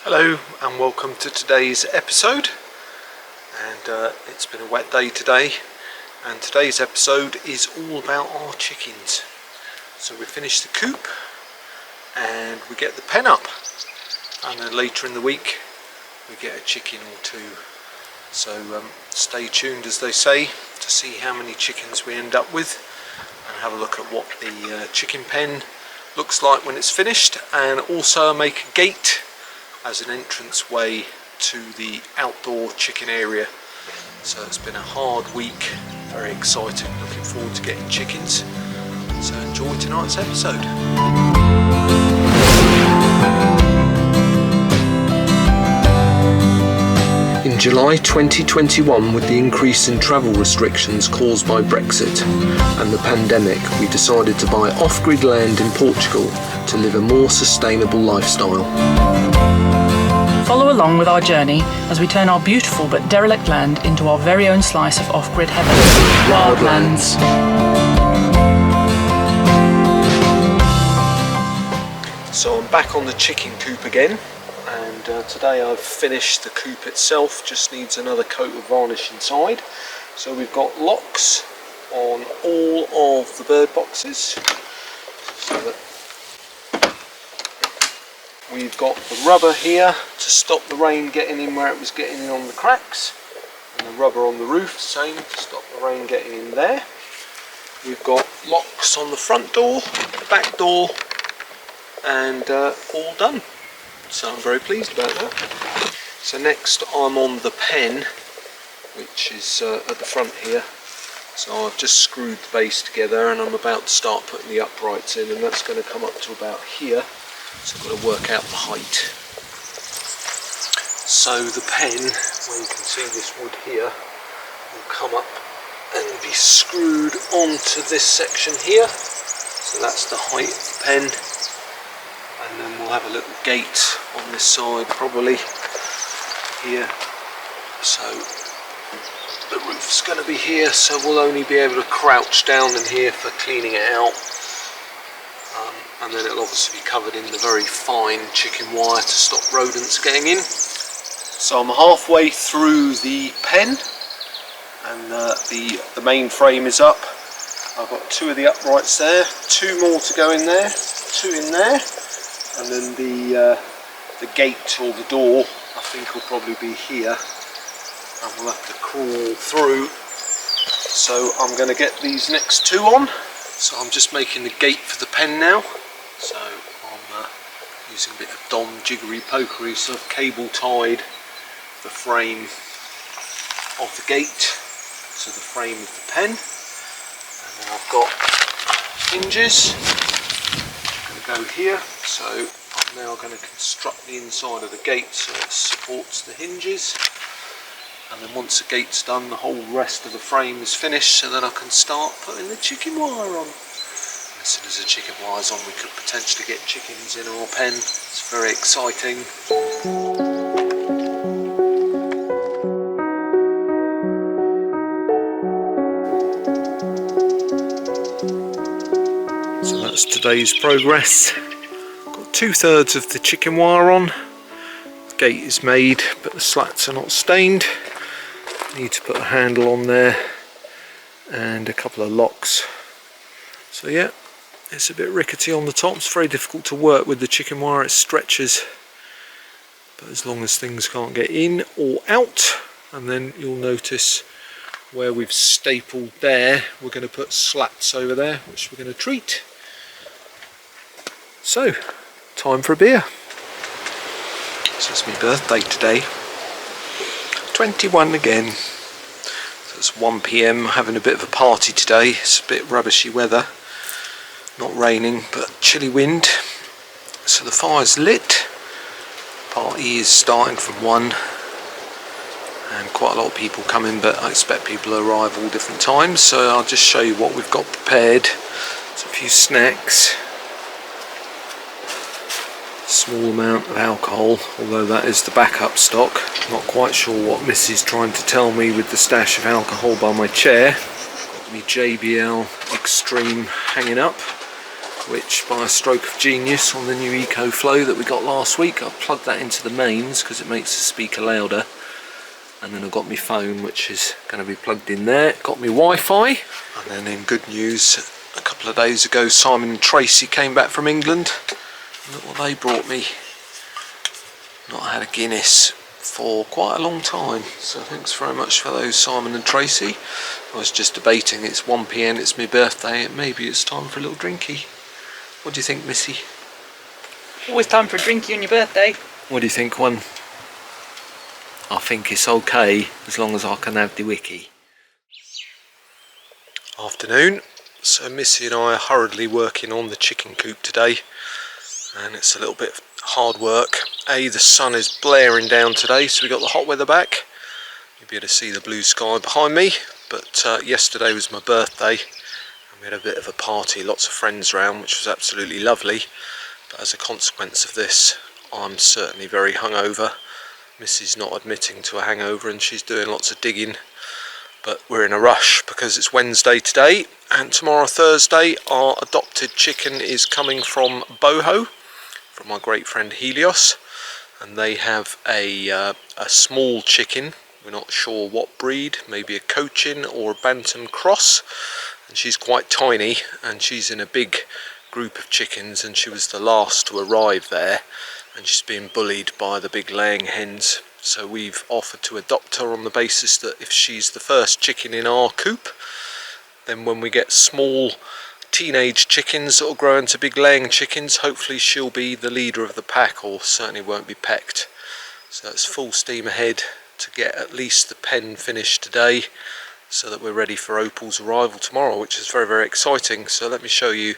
Hello and welcome to today's episode. And it's been a wet day today, and today's episode is all about our chickens. So we finished the coop and we get the pen up, and then later in the week we get a chicken or two. So stay tuned, as they say, to see how many chickens we end up with, and have a look at what the chicken pen looks like when it's finished, and also make a gate as an entrance way to the outdoor chicken area. So it's been a hard week, very exciting, looking forward to getting chickens. So enjoy tonight's episode. In July 2021, with the increase in travel restrictions caused by Brexit and the pandemic, we decided to buy off-grid land in Portugal to live a more sustainable lifestyle. Follow along with our journey as we turn our beautiful but derelict land into our very own slice of off-grid heaven, wildlands. So I'm back on the chicken coop again, and today I've finished the coop itself, just needs another coat of varnish inside. So we've got locks on all of the bird boxes, so that we've got the rubber here to stop the rain getting in where it was getting in on the cracks, and the rubber on the roof, same, to stop the rain getting in there. We've got locks on the front door, the back door, and all done. So I'm very pleased about that. So next I'm on the pen, which is at the front here. So I've just screwed the base together and I'm about to start putting the uprights in, and that's going to come up to about here. So I've got to work out the height. So the pen, where you can see this wood here, will come up and be screwed onto this section here. So that's the height of the pen. And then we'll have a little gate on this side, probably here. So the roof's going to be here, so we'll only be able to crouch down in here for cleaning it out. And then it'll obviously be covered in the very fine chicken wire to stop rodents getting in. So I'm halfway through the pen, and the main frame is up. I've got two of the uprights there, two more to go in there, two in there, and then the gate or the door I think will probably be here, and we'll have to crawl through. So I'm going to get these next two on. So I'm just making the gate for the pen now. So I'm using a bit of Dom jiggery pokery, so I've cable tied the frame of the gate to the frame of the pen, and then I've got hinges going to go here. So I'm now going to construct the inside of the gate so it supports the hinges, and then once the gate's done, the whole rest of the frame is finished, so then I can start putting the chicken wire on. As soon as the chicken wire's on, we could potentially get chickens in our pen. It's very exciting. So that's today's progress. Got 2/3 of the chicken wire on. The gate is made, but the slats are not stained. Need to put a handle on there and a couple of locks. So yeah, it's a bit rickety on the top. It's very difficult to work with the chicken wire, it stretches, but as long as things can't get in or out. And then you'll notice where we've stapled there, we're going to put slats over there, which we're going to treat. So time for a beer. So it's my birthday today, 21 again. So it's 1 PM, having a bit of a party today. It's a bit rubbishy weather, not raining but chilly wind. So the fire's lit, party is starting from 1, and quite a lot of people coming, but I expect people to arrive all different times. So I'll just show you what we've got prepared. There's a few snacks, small amount of alcohol, although that is the backup stock. Not quite sure what Mrs. is trying to tell me with the stash of alcohol by my chair. Got my JBL Extreme hanging up, which by a stroke of genius on the new EcoFlow that we got last week, I've plugged that into the mains because it makes the speaker louder. And then I've got my phone, which is going to be plugged in there. Got my Wi-Fi. And then in good news, a couple of days ago, Simon and Tracy came back from England. Look what they brought me. Not had a Guinness for quite a long time, so thanks very much for those, Simon and Tracy. I was just debating, it's 1 PM, it's my birthday, and maybe it's time for a little drinky. What do you think, Missy? Always time for a drinky on your birthday. What do you think, one? I think it's okay as long as I can have the wiki. Afternoon. So Missy and I are hurriedly working on the chicken coop today, and it's a little bit hard work. The sun is blaring down today, so we got the hot weather back. You'll be able to see the blue sky behind me, but yesterday was my birthday and we had a bit of a party, lots of friends around, which was absolutely lovely. But as a consequence of this, I'm certainly very hungover. Missy's not admitting to a hangover and she's doing lots of digging, but we're in a rush because it's Wednesday today, and tomorrow, Thursday, our adopted chicken is coming from Boho, from my great friend Helios, and they have a small chicken. We're not sure what breed, maybe a Cochin or a Bantam cross, and she's quite tiny, and she's in a big group of chickens, and she was the last to arrive there, and she's being bullied by the big laying hens. So we've offered to adopt her on the basis that if she's the first chicken in our coop, then when we get small teenage chickens that will grow into big laying chickens, hopefully she'll be the leader of the pack, or certainly won't be pecked. So it's full steam ahead to get at least the pen finished today, so that we're ready for Opal's arrival tomorrow, which is very, very exciting. So let me show you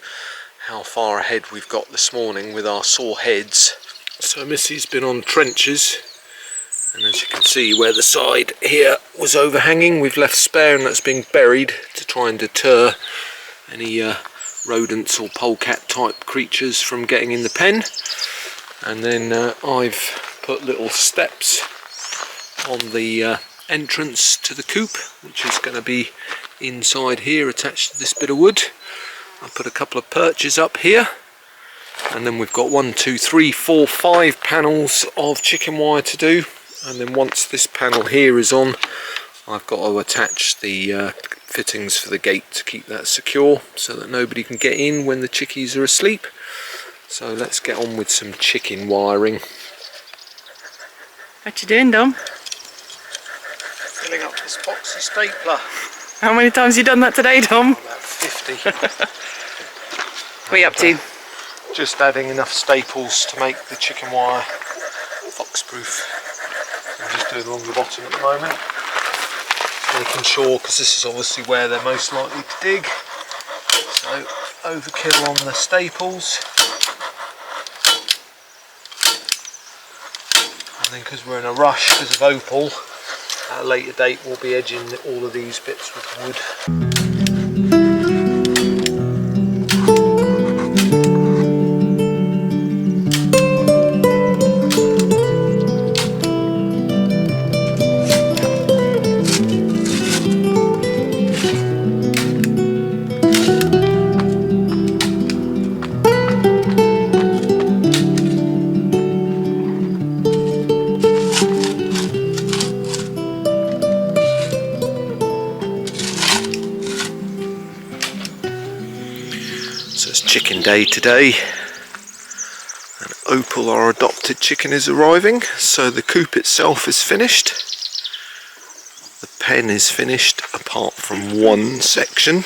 how far ahead we've got this morning with our saw heads. So Missy's been on trenches, and as you can see where the side here was overhanging, we've left spare, and that's being buried to try and deter any rodents or polecat type creatures from getting in the pen. And then I've put little steps on the entrance to the coop, which is going to be inside here attached to this bit of wood. I put a couple of perches up here, and then we've got 1, 2, 3, 4, 5 panels of chicken wire to do. And then once this panel here is on, I've got to attach the fittings for the gate to keep that secure, so that nobody can get in when the chickies are asleep. So let's get on with some chicken wiring. What you doing, Dom? Filling up this boxy stapler. How many times have you done that today, Dom? About 50. What are you up to? Just adding enough staples to make the chicken wire fox-proof. I'm just doing along the bottom at the moment, making sure, because this is obviously where they're most likely to dig. So overkill on the staples, and then because we're in a rush because of Opal, at a later date we'll be edging all of these bits with wood. So it's chicken day today, and Opal, our adopted chicken, is arriving. So the coop itself is finished, the pen is finished apart from one section,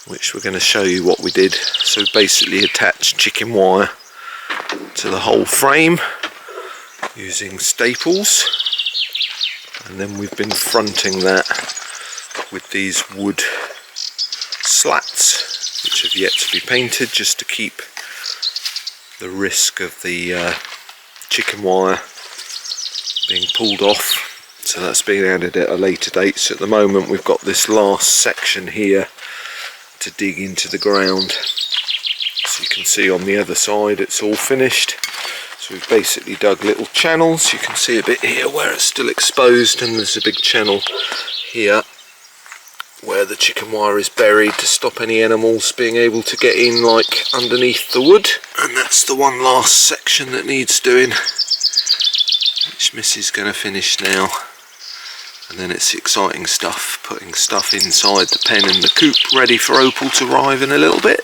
which we're going to show you what we did. So basically attach chicken wire to the whole frame using staples, and then we've been fronting that with these wood slats, which have yet to be painted, just to keep the risk of the chicken wire being pulled off. So that's being added at a later date. So at the moment we've got this last section here to dig into the ground. So you can see on the other side it's all finished. So we've basically dug little channels. You can see a bit here where it's still exposed, and there's a big channel here where the chicken wire is buried to stop any animals being able to get in like underneath the wood. And that's the one last section that needs doing, which Miss is going to finish now. And then it's exciting stuff, putting stuff inside the pen and the coop ready for Opal to arrive in a little bit.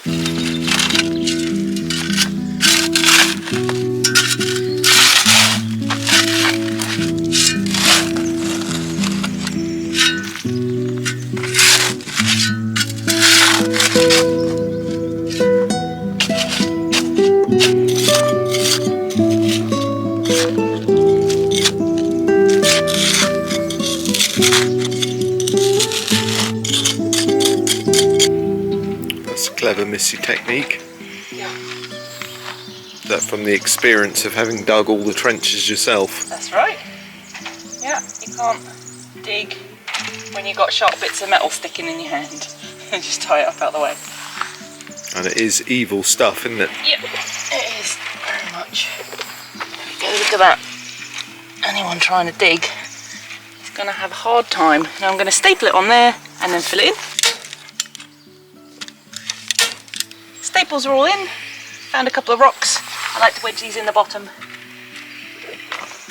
Clever Missy technique. Yeah. That from the experience of having dug all the trenches yourself. That's right. Yeah, you can't dig when you've got sharp bits of metal sticking in your hand. And just tie it up out of the way. And it is evil stuff, isn't it? Yep, it is very much. There we go, look at that. Anyone trying to dig is going to have a hard time. Now I'm going to staple it on there and then fill it in. Staples are all in. Found a couple of rocks. I like to wedge these in the bottom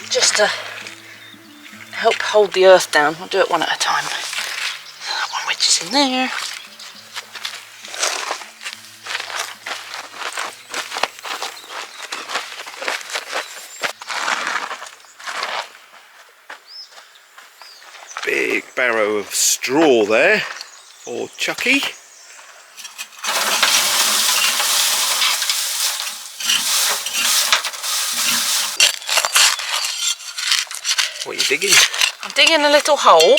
just to help hold the earth down. I'll do it one at a time. That one wedges in there. Big barrow of straw there for Chucky. What are you digging? I'm digging a little hole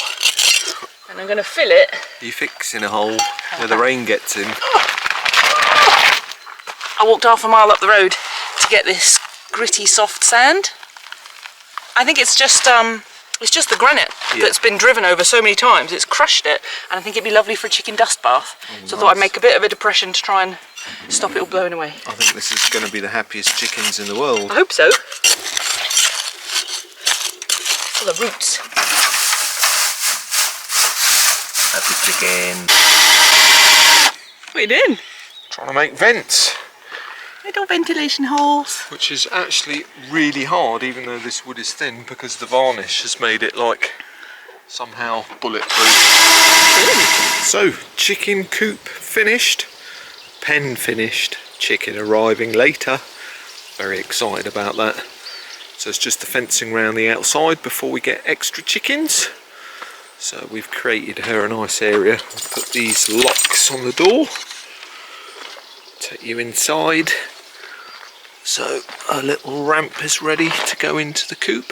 and I'm going to fill it. You fixing a hole where the rain gets in. I walked half a mile up the road to get this gritty soft sand. I think it's just the granite that's been driven over so many times. It's crushed it, and I think it'd be lovely for a chicken dust bath. So I thought I'd make a bit of a depression to try and stop it all blowing away. I think this is going to be the happiest chickens in the world. I hope so. Full of roots. Happy chicken. What are you doing? Trying to make vents. Little ventilation holes. Which is actually really hard, even though this wood is thin, because the varnish has made it like somehow bulletproof. So, chicken coop finished, pen finished, chicken arriving later. Very excited about that. So it's just the fencing around the outside before we get extra chickens. So we've created her a nice area. We'll put these locks on the door. Take you inside. So a little ramp is ready to go into the coop.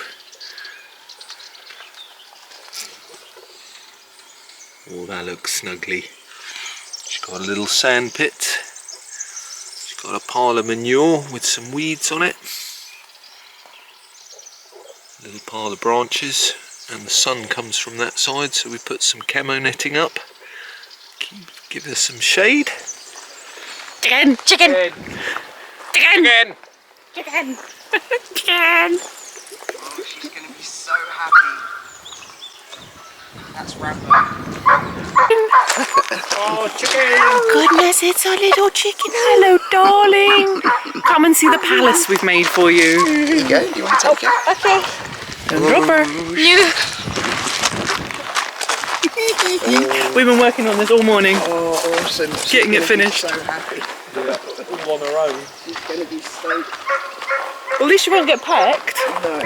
Oh, that looks snugly. She's got a little sand pit. She's got a pile of manure with some weeds on it. A little pile of branches, and the sun comes from that side, so we put some camo netting up. Give her some shade. Chicken! Chicken! Chicken! Chicken! Chicken! Chicken! Chicken! Oh, she's going to be so happy. That's Rambo. Oh, chicken! Goodness, it's a little chicken. Hello, darling. Come and see the palace we've made for you. Here you go. You want to take it? Okay. Don't drop her. You. We've been working on this all morning. Oh, awesome. Getting it finished. So happy. All on her own. She's going to be stoked. Well, at least she won't get pecked. No.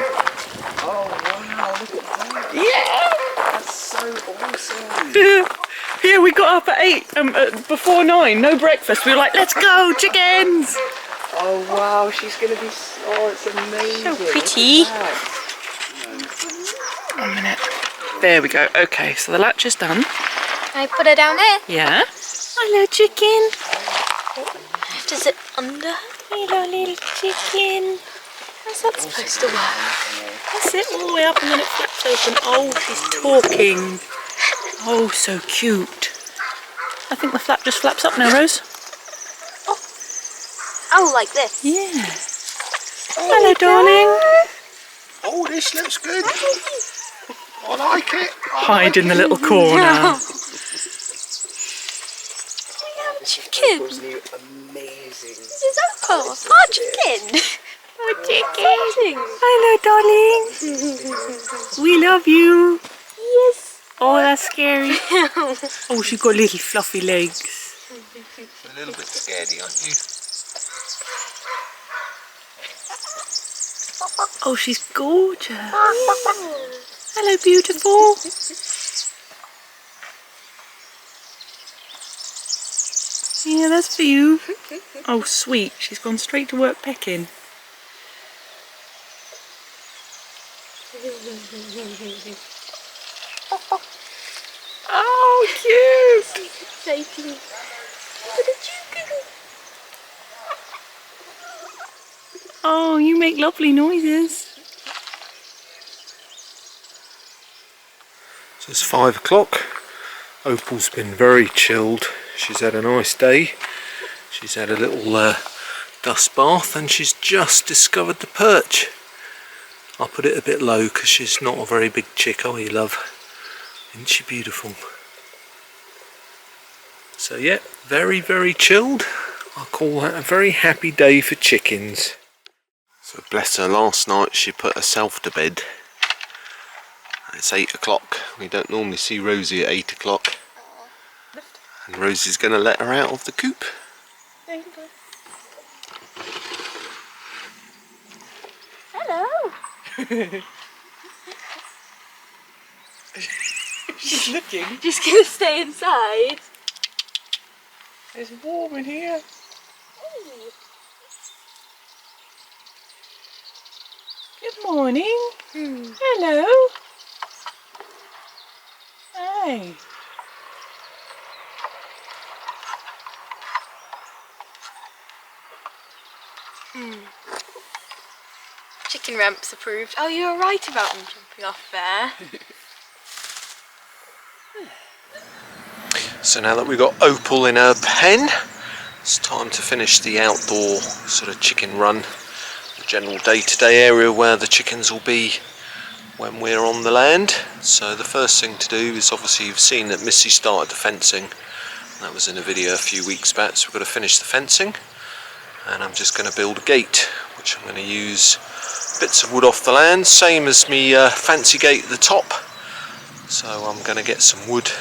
Oh, wow. Look at that. Yeah. That's so awesome. Yeah, we got up at 8, before 9, no breakfast. We were like, let's go, chickens. Oh, wow. She's going to be... Oh, it's amazing. So pretty. Look at that. 1 minute. There we go. Okay, so the latch is done. Can I put her down there? Yeah. Hello, chicken. Does it under? Hello, little chicken. How's that supposed to work? That's it, all the way up and then it flaps open. Oh, she's talking. Oh, so cute. I think the flap just flaps up now, Rose. Oh, like this? Yeah. Hello, darling. Oh, this looks good. I like it. Hide in the little corner. chicken. Opal's new amazing. This is Opal. Oh, chicken. Oh, chicken. Hello, darling. We love you. Yes. Oh, that's scary. Oh, she got little fluffy legs. A little bit scaredy, aren't you? Oh, she's gorgeous. Hello, beautiful. Yeah, that's for you. Oh, sweet. She's gone straight to work pecking. Oh, cute. Exciting. Oh, you make lovely noises. So it's 5 o'clock. Opal's been very chilled. She's had a nice day. She's had a little dust bath and she's just discovered the perch. I'll put it a bit low because she's not a very big chick, are you, love? Isn't she beautiful? So yeah, very, very chilled. I'll call that a very happy day for chickens. So bless her, last night she put herself to bed. It's 8 o'clock. We don't normally see Rosie at 8 o'clock. And Rosie's going to let her out of the coop. Hello. She's looking. Just gonna stay inside. It's warm in here. Good morning. Hello. Hey. Chicken ramps approved. Oh, you were right about them jumping off there. So now that we've got Opal in her pen, it's time to finish the outdoor sort of chicken run. The general day-to-day area where the chickens will be when we're on the land. So the first thing to do is, obviously you've seen that Missy started the fencing. That was in a video a few weeks back, so we've got to finish the fencing. And I'm just going to build a gate, which I'm going to use bits of wood off the land, same as me fancy gate at the top. So I'm going to get some wood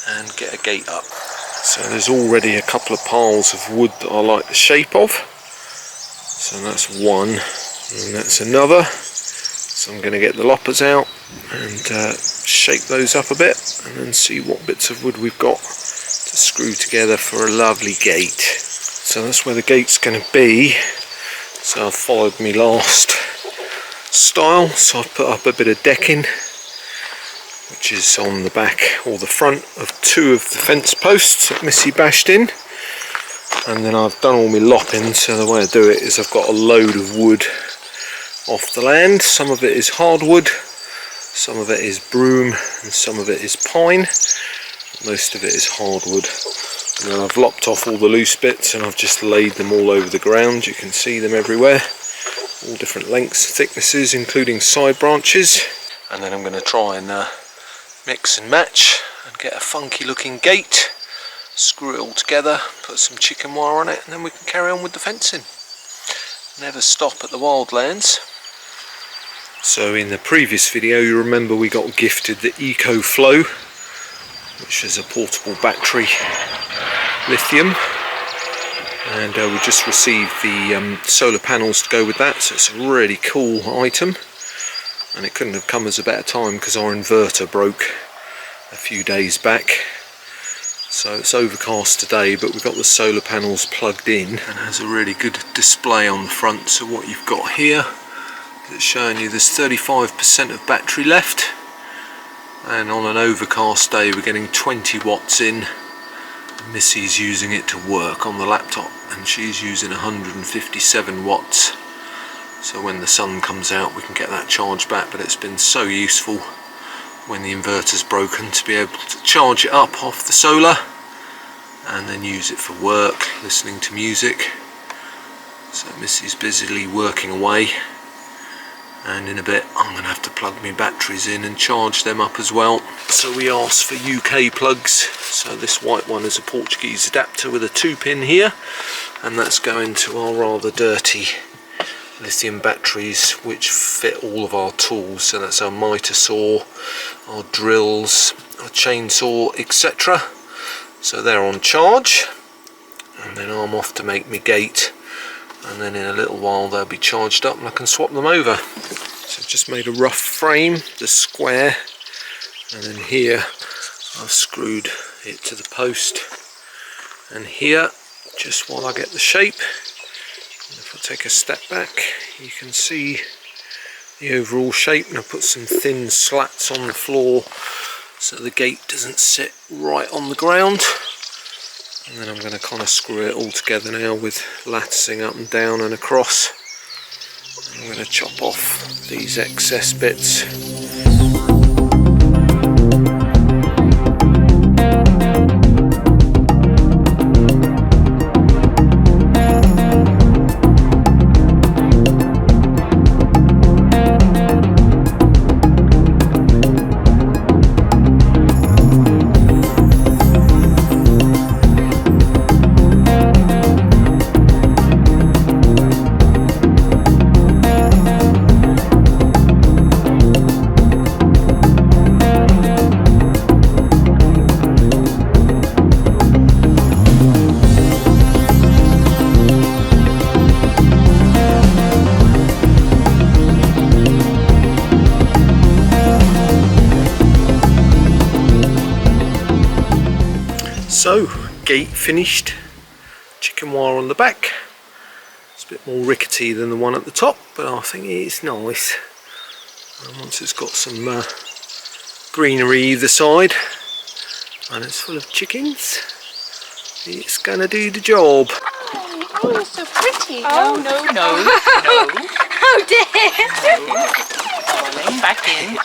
and get a gate up. So there's already a couple of piles of wood that I like the shape of. So that's one, and that's another. So I'm going to get the loppers out and shape those up a bit, and then see what bits of wood we've got to screw together for a lovely gate. So that's where the gate's going to be. So I've followed me last style, so I've put up a bit of decking, which is on the back or the front of two of the fence posts that Missy bashed in. And then I've done all my lopping, so the way I do it is I've got a load of wood off the land. Some of it is hardwood, some of it is broom, and some of it is pine. Most of it is hardwood. And then I've lopped off all the loose bits and I've just laid them all over the ground. You can see them everywhere, all different lengths, thicknesses, including side branches. And then I'm going to try and mix and match and get a funky looking gate, screw it all together, put some chicken wire on it, and then we can carry on with the fencing. Never stop at the wildlands. So in the previous video you remember we got gifted the Eco Flow, which is a portable battery lithium, and we just received the solar panels to go with that, so it's a really cool item, and it couldn't have come as a better time because our inverter broke a few days back. So it's overcast today, but we've got the solar panels plugged in and has a really good display on the front. So what you've got here, it's showing you there's 35% of battery left, and on an overcast day we're getting 20 watts in. Missy's using it to work on the laptop and she's using 157 watts. So when the sun comes out we can get that charged back, but it's been so useful when the inverter's broken to be able to charge it up off the solar and then use it for work, listening to music. So Missy's busily working away, and in a bit I'm going to have to plug my batteries in and charge them up as well. So we asked for UK plugs, so this white one is a Portuguese adapter with a 2-pin here, and that's going to our rather dirty lithium batteries which fit all of our tools. So that's our miter saw, our drills, our chainsaw, etc. So they're on charge, and then I'm off to make my gate, and then in a little while they'll be charged up and I can swap them over. So I've just made a rough frame, the square, and then here I've screwed it to the post, and here, just while I get the shape, if I take a step back, you can see the overall shape, and I put some thin slats on the floor so the gate doesn't sit right on the ground. And then I'm going to kind of screw it all together now with latticing up and down and across. I'm going to chop off these excess bits. So, gate finished, chicken wire on the back. It's a bit more rickety than the one at the top, but I think it's nice. And once it's got some greenery either side, and it's full of chickens, it's gonna do the job. Oh, it's so pretty. Oh, no. Oh dear. Darling, back in.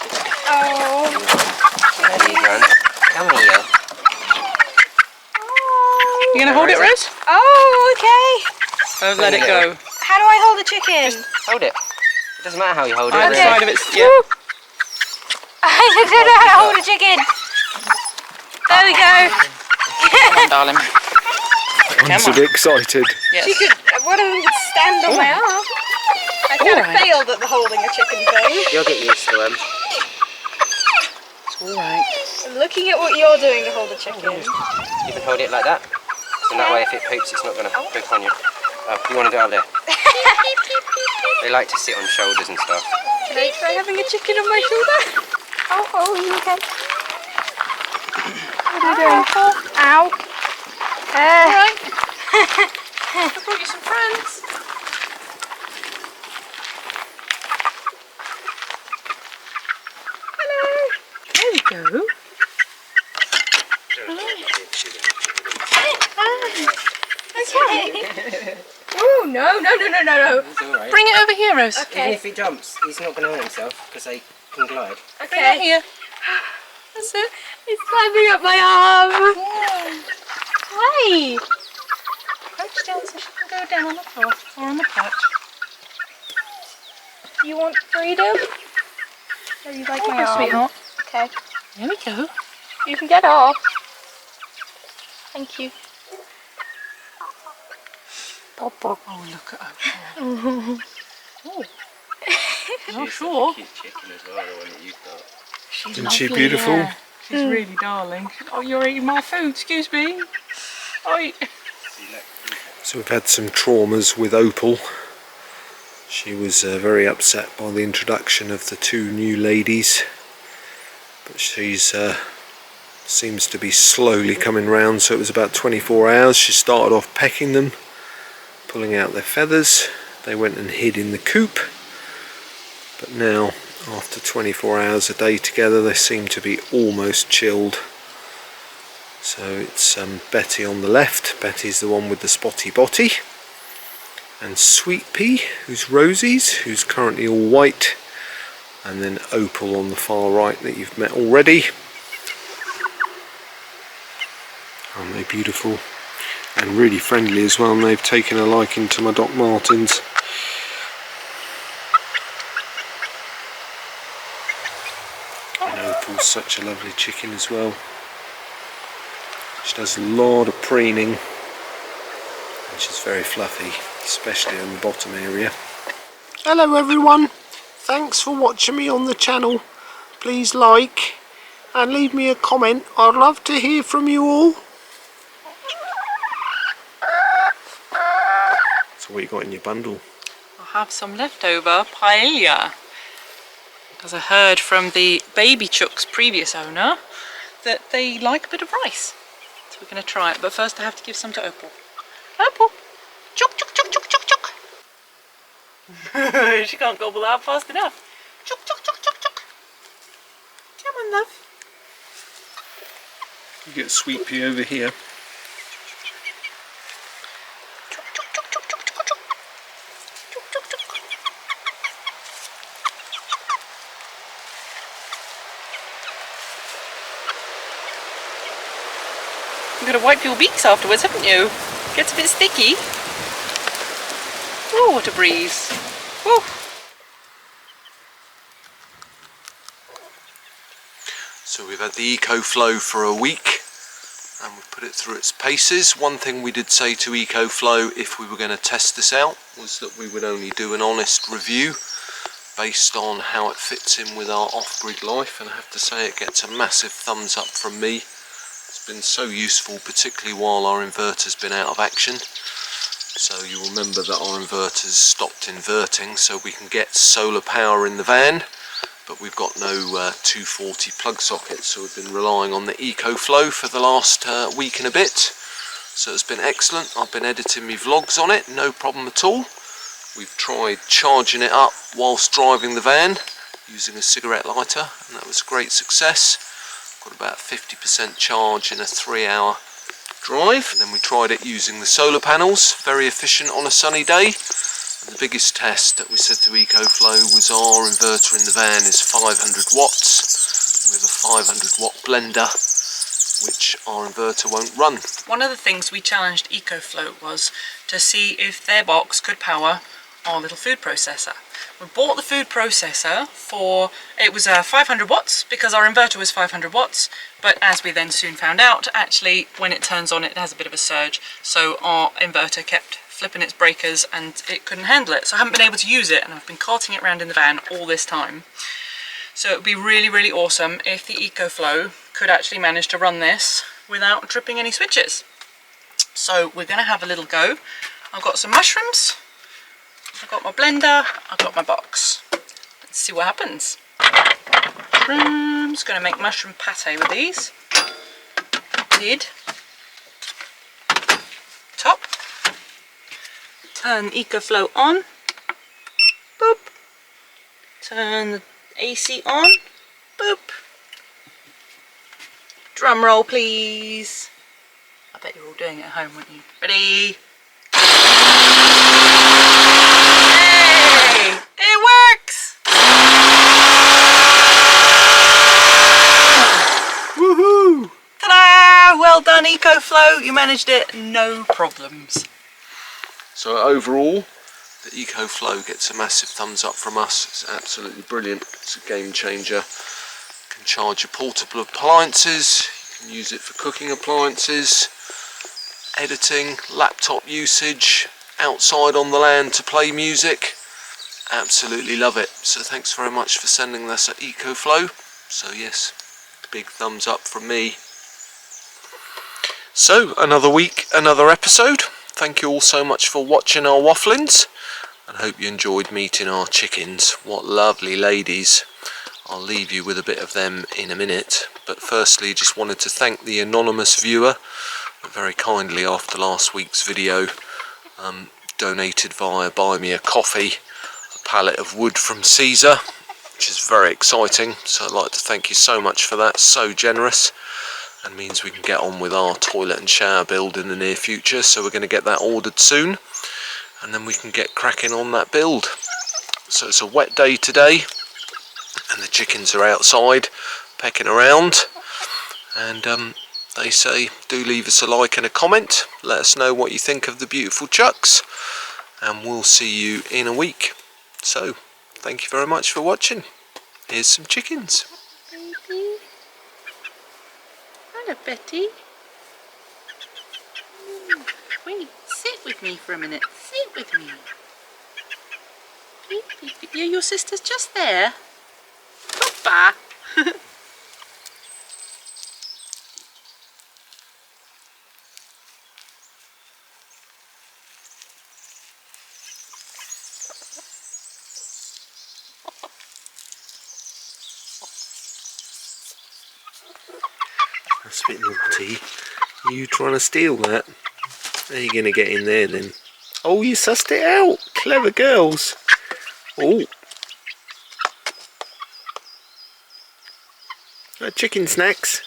Oh. Ready, Grant? Come here. You gonna hold it, Rose? Oh, okay. Don't let it go. How do I hold the chicken? Hold it. It doesn't matter how you hold it. Either Okay. side of it's, yeah. I don't know how to hold a chicken. There we go. Come on, darling. I'm on. so excited. Yes. She could, one of them could stand on my arm. I kind of Alright. failed at the holding a chicken thing. You'll get used to them. It's alright. Looking at what you're doing to hold a chicken. You can hold it like that. So that way if it poops, it's not going to poop on you. Oh, you want to do it up there? They like to sit on shoulders and stuff. Can I try having a chicken on my shoulder? Oh, you okay? What are you doing? Ow. Alright. I brought you some friends. Hello. There we go. Okay. Oh, no. It's alright. Bring it over here, Rose. Even if he jumps, he's not going to hurt himself because they can glide. Bring it Okay. here. That's it. It's climbing up my arm. Hi. Crouch down so she can go down on the floor or on the couch. You want freedom? Or you like my arm? Sweetheart. Okay. There we go. You can get off. Thank you. Oh, look at her. Oh. Not sure. Cute chicken as well, the one that you've got. She's Isn't she lovely, beautiful? yeah. She's really darling. Oh, you're eating my food, excuse me. Oi. So we've had some traumas with Opal. She was very upset by the introduction of the two new ladies, but she's seems to be slowly coming round. So it was about 24 hours. She started off pecking them, pulling out their feathers. They went and hid in the coop, but now after 24 hours a day together they seem to be almost chilled. So it's Betty on the left. Betty's the one with the spotty botty, and Sweet-pea, who's Rosie's, who's currently all white, and then Opal on the far right that you've met already. Aren't they beautiful? And really friendly as well, and they've taken a liking to my Doc Martens. And Opal's such a lovely chicken as well. She does a lot of preening and she's very fluffy, especially on the bottom area. Hello everyone, thanks for watching me on the channel. Please like and leave me a comment. I'd love to hear from you all. So what you got in your bundle? I have some leftover paella, because I heard from the baby chook's previous owner that they like a bit of rice. So we're going to try it, but first I have to give some to Opal. Opal! Chook, chook, chook, chook, chook, chook! She can't gobble that fast enough. Chook, chook, chook, chook, chook! Come on, love. You get Sweet-pea over here. Chook, chook, chook, chook, chook, chook, chook. Chook, chook, chook. You've got to wipe your beaks afterwards, haven't you? Gets a bit sticky. Oh, what a breeze. Woo. So we've had the EcoFlow for a week and we've put it through its paces. One thing we did say to EcoFlow if we were going to test this out was that we would only do an honest review based on how it fits in with our off-grid life, and I have to say it gets a massive thumbs up from me. It's been so useful, particularly while our inverter's been out of action. So you'll remember that our inverter's stopped inverting, so we can get solar power in the van, but we've got no 240 plug sockets, so we've been relying on the EcoFlow for the last week and a bit. So it's been excellent. I've been editing my vlogs on it, no problem at all. We've tried charging it up whilst driving the van using a cigarette lighter, and that was a great success. Got about 50% charge in a 3-hour drive, and then we tried it using the solar panels, very efficient on a sunny day. And the biggest test that we said to EcoFlow was our inverter in the van is 500 watts with a 500 watt blender, which our inverter won't run. One of the things we challenged EcoFlow was to see if their box could power our little food processor. We bought the food processor for, it was 500 watts because our inverter was 500 watts, but as we then soon found out, actually when it turns on it has a bit of a surge, so our inverter kept flipping its breakers and it couldn't handle it, so I haven't been able to use it, and I've been carting it around in the van all this time. So it would be really, really awesome if the EcoFlow could actually manage to run this without tripping any switches. So we're going to have a little go. I've got some mushrooms, I've got my blender, I've got my box. Let's see what happens. Mushrooms, going to make mushroom pate with these. Lid. Top. Turn EcoFlow on. Boop. Turn the AC on. Boop. Drum roll, please. I bet you're all doing it at home, weren't you? Ready? Hey! It works! Woohoo! Ta-da! Well done, EcoFlow. You managed it, no problems. So overall, the EcoFlow gets a massive thumbs up from us. It's absolutely brilliant. It's a game changer. You can charge your portable appliances, you can use it for cooking appliances, editing, laptop usage, outside on the land to play music. Absolutely love it. So thanks very much for sending this at EcoFlow. So yes, big thumbs up from me. So another week, another episode. Thank you all so much for watching our wafflings, and hope you enjoyed meeting our chickens. What lovely ladies. I'll leave you with a bit of them in a minute, but firstly just wanted to thank the anonymous viewer that very kindly after last week's video donated via Buy Me a Coffee a pallet of wood from Caesar, which is very exciting. So I'd like to thank you so much for that. So generous, and means we can get on with our toilet and shower build in the near future. So we're going to get that ordered soon, and then we can get cracking on that build. So it's a wet day today and the chickens are outside pecking around, and they say do leave us a like and a comment, let us know what you think of the beautiful chucks, and we'll see you in a week. So thank you very much for watching. Here's some chickens. Hello, Betty. Wait, sit with me for a minute. Sit with me. Beep, beep, beep. Yeah, your sister's just there. Papa. That's a bit naughty. You trying to steal that? How are you going to get in there then? Oh, you sussed it out. Clever girls. Oh. Chicken snacks.